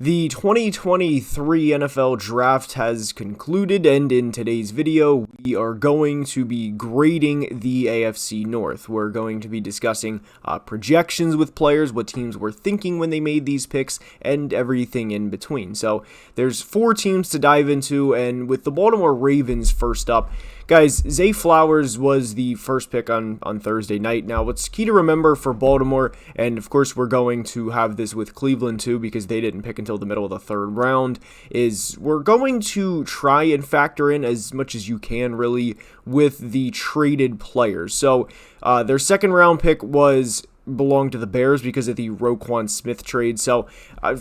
The 2023 NFL Draft has concluded, and in today's video, we are going to be grading the AFC North. We're going to be discussing projections with players, what teams were thinking when they made these picks, and everything in between. So there's 4 teams to dive into, and with the Baltimore Ravens first up, guys, Zay Flowers was the first pick on Thursday night. Now, what's key to remember for Baltimore, and of course we're going to have this with Cleveland too because they didn't pick until the middle of the 3rd round, is we're going to try and factor in as much as you can really with the traded players. So their 2nd round pick belonged to the Bears because of the Roquan Smith trade. So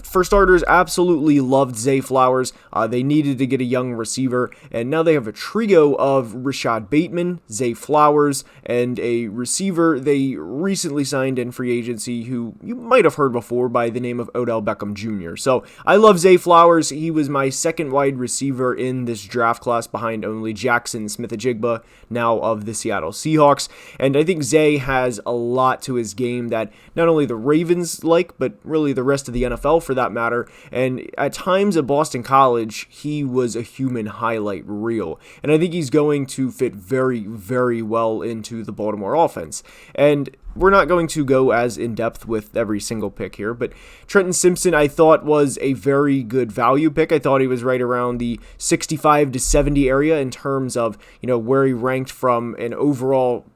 for starters, absolutely loved Zay Flowers. They needed to get a young receiver, and now they have a trio of Rashad Bateman, Zay Flowers, and a receiver they recently signed in free agency who you might have heard before by the name of Odell Beckham Jr. So I love Zay Flowers. He was my 2nd wide receiver in this draft class behind only Jackson Smith-Njigba, now of the Seattle Seahawks, and I think Zay has a lot to his game that not only the Ravens like, but really the rest of the NFL for that matter. And at times at Boston College, he was a human highlight reel. And I think he's going to fit very, very well into the Baltimore offense. And we're not going to go as in-depth with every single pick here, but Trenton Simpson I thought was a very good value pick. I thought he was right around the 65 to 70 area in terms of, where he ranked from an overall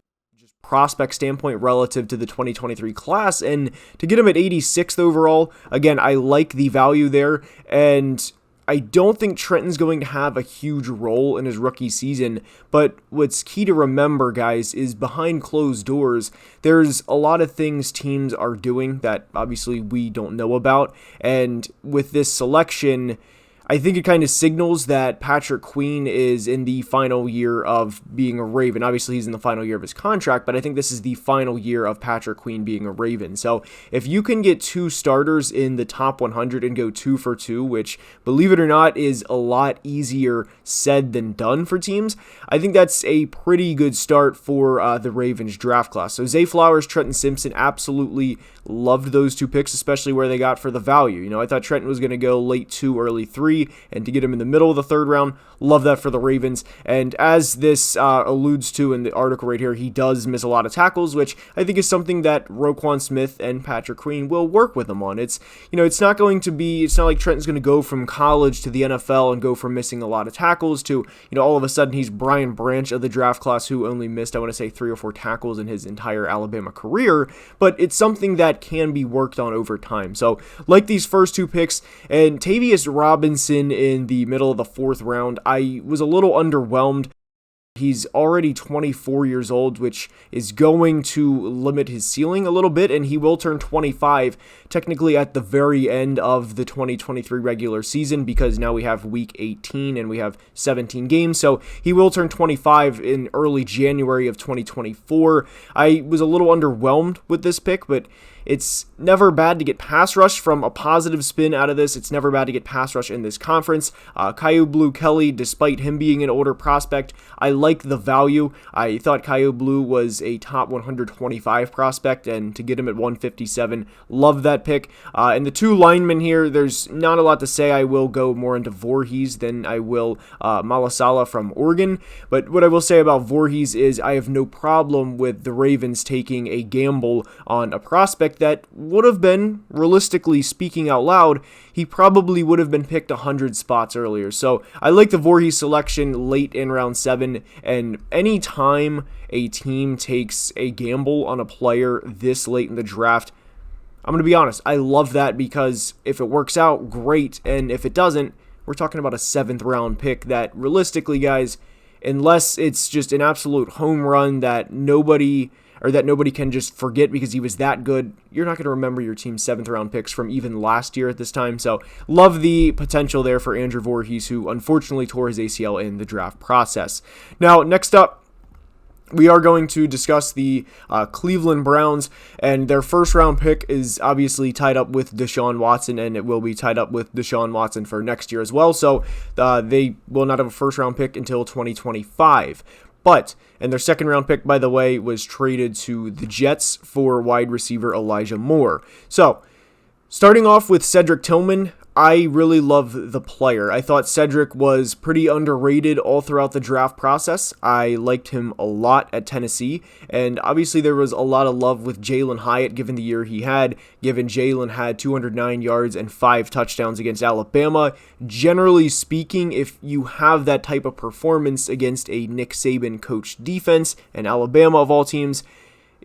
prospect standpoint relative to the 2023 class, and to get him at 86th overall, again, I like the value there, and I don't think Trenton's going to have a huge role in his rookie season, but what's key to remember, guys, is behind closed doors, there's a lot of things teams are doing that obviously we don't know about, and with this selection, I think it kind of signals that Patrick Queen is in the final year of being a Raven. Obviously, he's in the final year of his contract, but I think this is the final year of Patrick Queen being a Raven. So if you can get 2 starters in the top 100 and go 2 for 2, which, believe it or not, is a lot easier said than done for teams, I think that's a pretty good start for the Ravens draft class. So Zay Flowers, Trenton Simpson, absolutely loved those 2 picks, especially where they got for the value. I thought Trenton was going to go late 2, early 3, and to get him in the middle of the 3rd round, love that for the Ravens. And as this alludes to in the article right here, he does miss a lot of tackles, which I think is something that Roquan Smith and Patrick Queen will work with him on. It's not like Trenton's going to go from college to the NFL and go from missing a lot of tackles to, all of a sudden he's Brian Branch of the draft class who only missed, I want to say, 3 or 4 tackles in his entire Alabama career, but it's something that can be worked on over time. So like these first 2 picks, and Tavius Robinson in the middle of the 4th round, I was a little underwhelmed. He's already 24 years old, which is going to limit his ceiling a little bit, and he will turn 25 technically at the very end of the 2023 regular season because now we have week 18 and we have 17 games, so he will turn 25 in early January of 2024. I was a little underwhelmed with this pick, but it's never bad to get pass rush from a positive spin out of this. It's never bad to get pass rush in this conference. Kyu Blu Kelly, despite him being an older prospect, I like the value. I thought Kyu Blu was a top 125 prospect, and to get him at 157, love that pick. And the 2 linemen here, there's not a lot to say. I will go more into Voorhees than I will Malasala from Oregon. But what I will say about Voorhees is I have no problem with the Ravens taking a gamble on a prospect that would have been, realistically speaking out loud, he probably would have been picked 100 spots earlier. So I like the Voorhees selection late in round 7, and any time a team takes a gamble on a player this late in the draft, I'm going to be honest, I love that because if it works out, great, and if it doesn't, we're talking about a 7th round pick that realistically, guys, unless it's just an absolute home run that nobody can just forget because he was that good, you're not going to remember your team's 7th round picks from even last year at this time. So love the potential there for Andrew Voorhees, who unfortunately tore his ACL in the draft process. Now, next up, we are going to discuss the Cleveland Browns, and their 1st round pick is obviously tied up with Deshaun Watson, and it will be tied up with Deshaun Watson for next year as well. So they will not have a 1st round pick until 2025. And their 2nd round pick, by the way, was traded to the Jets for wide receiver Elijah Moore. So, starting off with Cedric Tillman, I really love the player. I thought Cedric was pretty underrated all throughout the draft process. I liked him a lot at Tennessee, and obviously there was a lot of love with Jalen Hyatt given the year he had, given Jalen had 209 yards and 5 touchdowns against Alabama. Generally speaking, if you have that type of performance against a Nick Saban coached defense, and Alabama of all teams,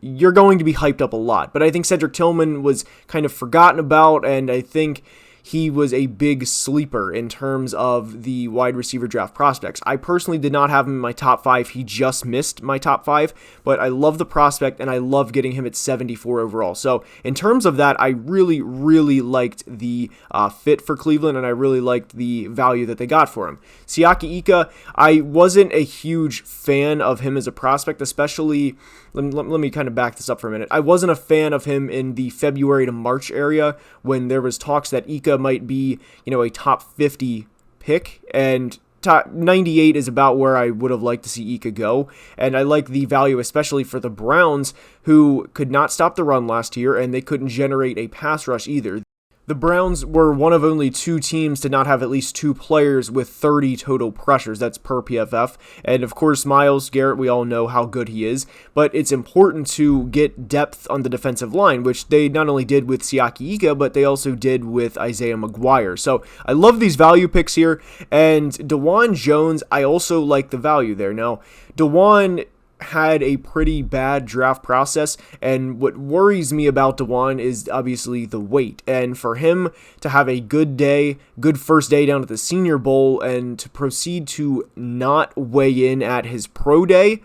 you're going to be hyped up a lot. But I think Cedric Tillman was kind of forgotten about, and I think he was a big sleeper in terms of the wide receiver draft prospects. I personally did not have him in my top 5. He just missed my top 5, but I love the prospect, and I love getting him at 74 overall. So in terms of that, I really, really liked the fit for Cleveland, and I really liked the value that they got for him. Siaki Ika, I wasn't a huge fan of him as a prospect, especially, let me kind of back this up for a minute. I wasn't a fan of him in the February to March area when there was talks that Ika might be, a top 50 pick, and top 98 is about where I would have liked to see Ika go, and I like the value especially for the Browns, who could not stop the run last year, and they couldn't generate a pass rush either. The Browns were one of only 2 teams to not have at least 2 players with 30 total pressures. That's per PFF. And of course, Myles Garrett, we all know how good he is. But it's important to get depth on the defensive line, which they not only did with Siaki Ika, but they also did with Isaiah McGuire. So I love these value picks here. And DeJuan Jones, I also like the value there. Now, DeJuan had a pretty bad draft process, and what worries me about DeJuan is obviously the weight, and for him to have a good day, good first day down at the Senior Bowl, and to proceed to not weigh in at his pro day,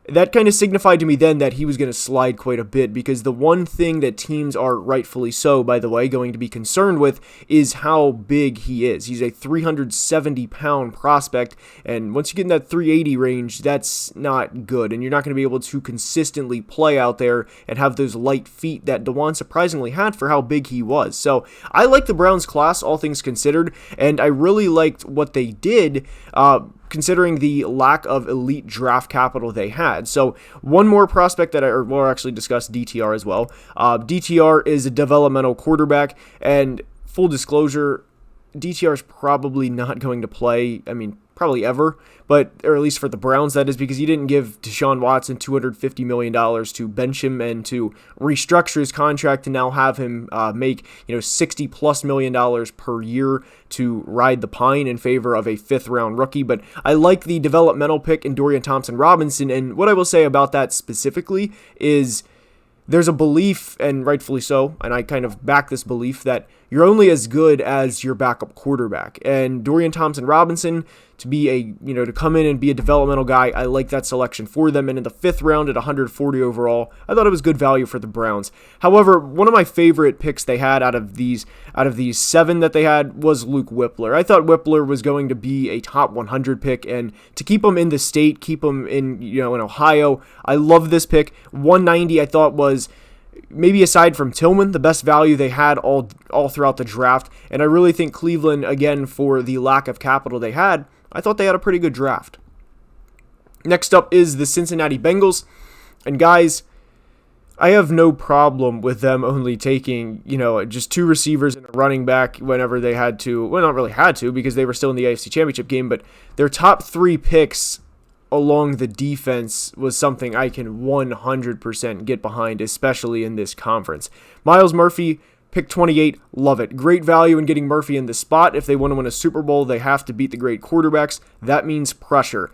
that kind of signified to me then that he was going to slide quite a bit, because the one thing that teams are rightfully so, by the way, going to be concerned with is how big he is. He's a 370-pound prospect, and once you get in that 380 range, that's not good, and you're not going to be able to consistently play out there and have those light feet that DeJuan surprisingly had for how big he was. So I like the Browns class, all things considered, and I really liked what they did, considering the lack of elite draft capital they had. So one more prospect that we'll actually discuss DTR as well. DTR is a developmental quarterback, and full disclosure, DTR is probably not going to play, probably ever, or at least for the Browns, that is, because you didn't give Deshaun Watson $250 million to bench him and to restructure his contract to now have him make $60+ million per year to ride the pine in favor of a 5th-round rookie. But I like the developmental pick in Dorian Thompson-Robinson, and what I will say about that specifically is there's a belief, and rightfully so, and I kind of back this belief, that you're only as good as your backup quarterback. And Dorian Thompson-Robinson, to come in and be a developmental guy, I like that selection for them. And in the 5th round at 140 overall, I thought it was good value for the Browns. However, one of my favorite picks they had out of these 7 that they had was Luke Whippler. I thought Whippler was going to be a top 100 pick, and to keep him in the state, keep him in Ohio, I love this pick. 190 I thought was, maybe aside from Tillman, the best value they had all throughout the draft. And I really think Cleveland, again, for the lack of capital they had, I thought they had a pretty good draft. Next up is the Cincinnati Bengals. And guys, I have no problem with them only taking, just 2 receivers and a running back whenever they had to. Well, not really had to, because they were still in the AFC Championship game, but their top 3 picks along the defense was something I can 100% get behind, especially in this conference. Myles Murphy, pick 28, love it. Great value in getting Murphy in the spot. If they want to win a Super Bowl, they have to beat the great quarterbacks. That means pressure.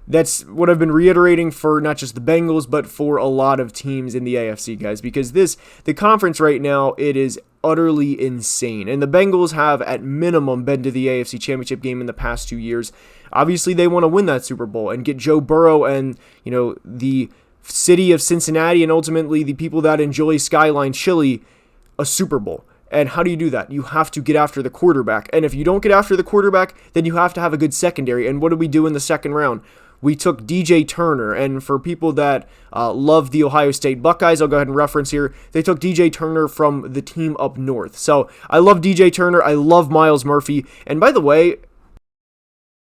That's what I've been reiterating for not just the Bengals, but for a lot of teams in the AFC, guys, because the conference right now, it is utterly insane. And the Bengals have, at minimum, been to the AFC Championship game in the past 2 years. Obviously, they want to win that Super Bowl and get Joe Burrow and, the city of Cincinnati and ultimately the people that enjoy Skyline Chili a Super Bowl. And how do you do that? You have to get after the quarterback. And if you don't get after the quarterback, then you have to have a good secondary. And what did we do in the 2nd round? We took DJ Turner, and for people that love the Ohio State Buckeyes, I'll go ahead and reference here, they took DJ Turner from the team up north. So I love DJ Turner, I love Myles Murphy, and by the way,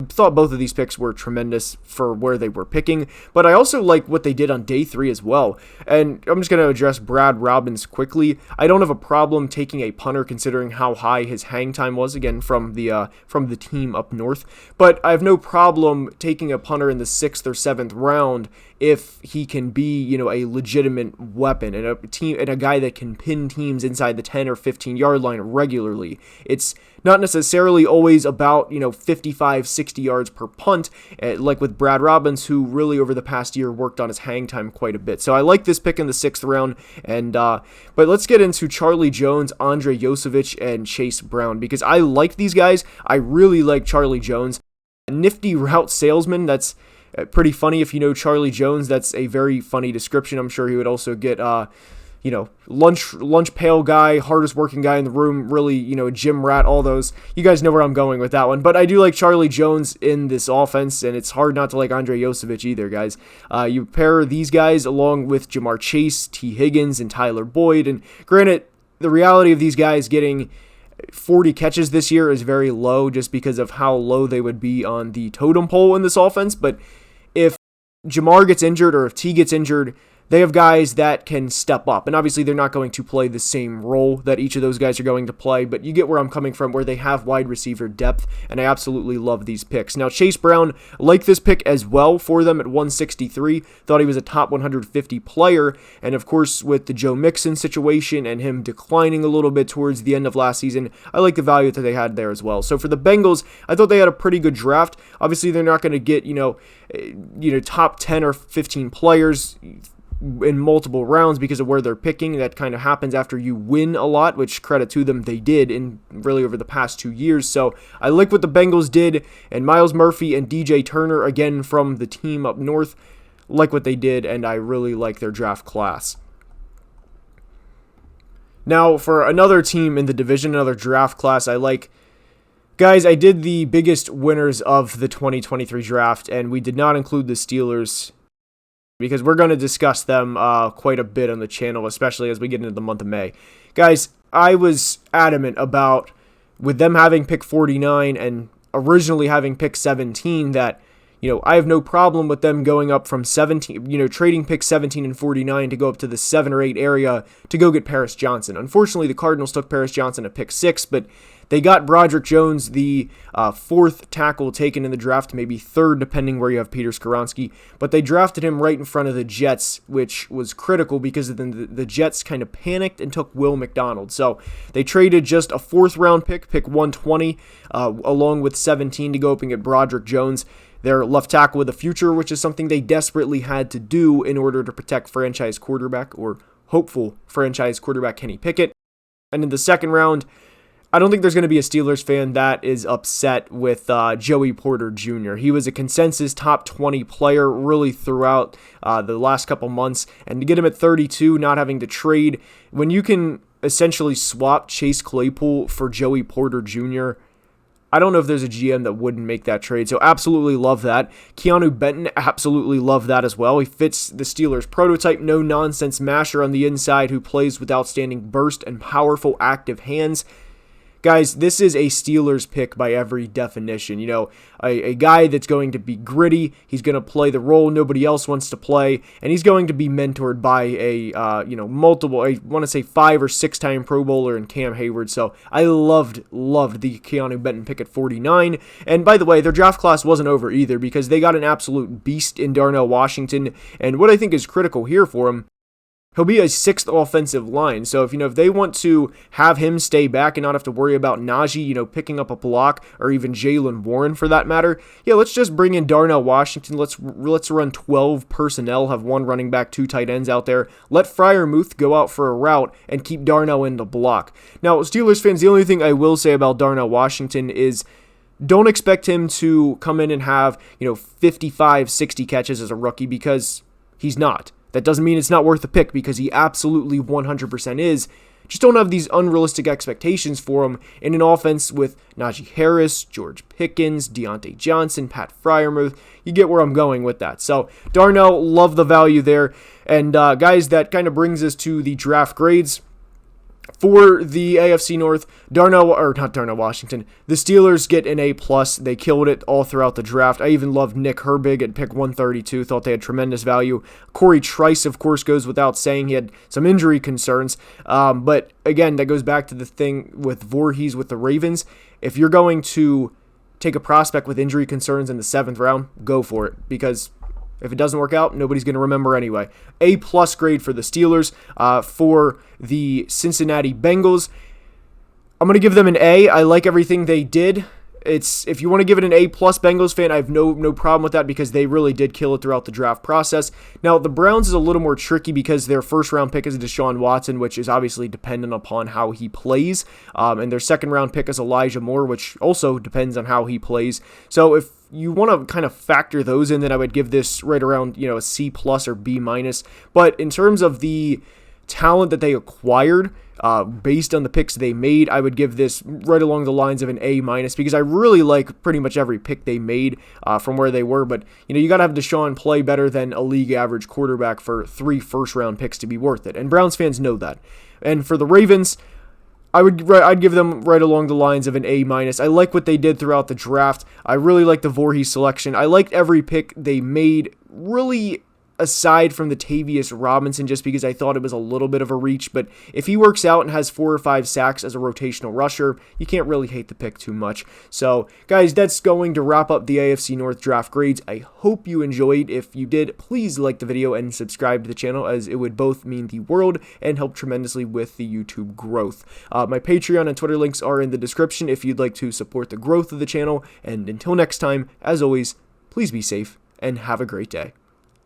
thought both of these picks were tremendous for where they were picking, but I also like what they did on day 3 as well. And I'm just going to address Brad Robbins quickly. I don't have a problem taking a punter considering how high his hang time was, again, from the team up north, but I have no problem taking a punter in the 6th or 7th round if he can be, a legitimate weapon and a guy that can pin teams inside the 10 or 15 yard line regularly. It's not necessarily always about, 55, 60 yards per punt, like with Brad Robbins, who really over the past year worked on his hang time quite a bit. So I like this pick in the 6th round, but let's get into Charlie Jones, Andre Yosevich, and Chase Brown, because I like these guys. I really like Charlie Jones. A nifty route salesman, that's pretty funny. If you know Charlie Jones, that's a very funny description. I'm sure he would also get, lunch pail guy, hardest working guy in the room, really, gym rat, all those. You guys know where I'm going with that one. But I do like Charlie Jones in this offense, and it's hard not to like Andre Yosevich either, guys. You pair these guys along with Jamar Chase, T. Higgins, and Tyler Boyd, and granted, the reality of these guys getting 40 catches this year is very low just because of how low they would be on the totem pole in this offense. But if Jamar gets injured or if T gets injured, they have guys that can step up. And obviously they're not going to play the same role that each of those guys are going to play, but you get where I'm coming from, where they have wide receiver depth, and I absolutely love these picks. Now, Chase Brown, like this pick as well for them at 163. Thought he was a top 150 player, and of course with the Joe Mixon situation and him declining a little bit towards the end of last season, I like the value that they had there as well. So for the Bengals, I thought they had a pretty good draft. Obviously they're not going to get, top 10 or 15 players in multiple rounds because of where they're picking. That kind of happens after you win a lot, which credit to them, they did in really over the past 2 years. So I like what the Bengals did, and Myles Murphy and DJ Turner, again from the team up north, like what they did, and I really like their draft class. Now for another team in the division, another draft class I like. Guys, I did the biggest winners of the 2023 draft, and we did not include the Steelers because we're going to discuss them quite a bit on the channel, especially as we get into the month of May. Guys, I was adamant about, with them having pick 49 and originally having pick 17, that, I have no problem with them going up from 17, trading pick 17 and 49 to go up to the 7 or 8 area to go get Paris Johnson. Unfortunately, the Cardinals took Paris Johnson at pick 6, but they got Broderick Jones, the 4th tackle taken in the draft, maybe 3rd, depending where you have Peter Skoronski. But they drafted him right in front of the Jets, which was critical because then the Jets kind of panicked and took Will McDonald. So they traded just a 4th-round pick 120, along with 17 to go up and get Broderick Jones, their left tackle with a future, which is something they desperately had to do in order to protect franchise quarterback, or hopeful franchise quarterback, Kenny Pickett. And in the 2nd round, I don't think there's going to be a Steelers fan that is upset with Joey Porter Jr. He was a consensus top 20 player really throughout the last couple months, and to get him at 32, not having to trade, when you can essentially swap Chase Claypool for Joey Porter Jr., I don't know if there's a GM that wouldn't make that trade, so absolutely love that. Keanu Benton, absolutely love that as well. He fits the Steelers' prototype, no-nonsense masher on the inside who plays with outstanding burst and powerful active hands. Guys, this is a Steelers pick by every definition. A guy that's going to be gritty. He's going to play the role nobody else wants to play, and he's going to be mentored by a multiple, I want to say 5 or 6-time Pro Bowler in Cam Hayward. So I loved the Keanu Benton pick at 49. And by the way, their draft class wasn't over either because they got an absolute beast in Darnell Washington. And what I think is critical here for him, he'll be a 6th offensive line. So if they want to have him stay back and not have to worry about Najee, picking up a block, or even Jaylen Warren for that matter, let's just bring in Darnell Washington. Let's run 12 personnel, have 1 running back, 2 tight ends out there. Let Freiermuth go out for a route and keep Darnell in the block. Now, Steelers fans, the only thing I will say about Darnell Washington is don't expect him to come in and have, 55, 60 catches as a rookie, because he's not. That doesn't mean it's not worth a pick, because he absolutely 100% is. Just don't have these unrealistic expectations for him in an offense with Najee Harris, George Pickens, Deontay Johnson, Pat Freiermuth. You get where I'm going with that. So Darnell, love the value there. And guys, that kind of brings us to the draft grades. For the AFC North, Washington, the Steelers get an A+. They killed it all throughout the draft. I even loved Nick Herbig at pick 132. Thought they had tremendous value. Corey Trice, of course, goes without saying. He had some injury concerns. But again, that goes back to the thing with Voorhees with the Ravens. If you're going to take a prospect with injury concerns in the 7th round, go for it, because if it doesn't work out, nobody's going to remember anyway. A+ grade for the Steelers. For the Cincinnati Bengals, I'm going to give them an A. I like everything they did. If you want to give it an A+ Bengals fan, I have no problem with that, because they really did kill it throughout the draft process. Now, the Browns is a little more tricky because their first-round pick is Deshaun Watson, which is obviously dependent upon how he plays. And their second-round pick is Elijah Moore, which also depends on how he plays. So if you want to kind of factor those in, then I would give this right around, a C+ or B-. But in terms of the talent that they acquired, based on the picks they made, I would give this right along the lines of an A-, because I really like pretty much every pick they made from where they were. But you got to have Deshaun play better than a league average quarterback for 3 first-round picks to be worth it, and Browns fans know that. And for the Ravens, I'd give them right along the lines of an A-. I like what they did throughout the draft. I really like the Voorhees selection. I liked every pick they made, really, aside from the Tavius Robinson, just because I thought it was a little bit of a reach. But if he works out and has 4 or 5 sacks as a rotational rusher, you can't really hate the pick too much. So, guys, that's going to wrap up the AFC North draft grades. I hope you enjoyed. If you did, please like the video and subscribe to the channel, as it would both mean the world and help tremendously with the YouTube growth. My Patreon and Twitter links are in the description if you'd like to support the growth of the channel. And until next time, as always, please be safe and have a great day.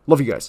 Love you guys.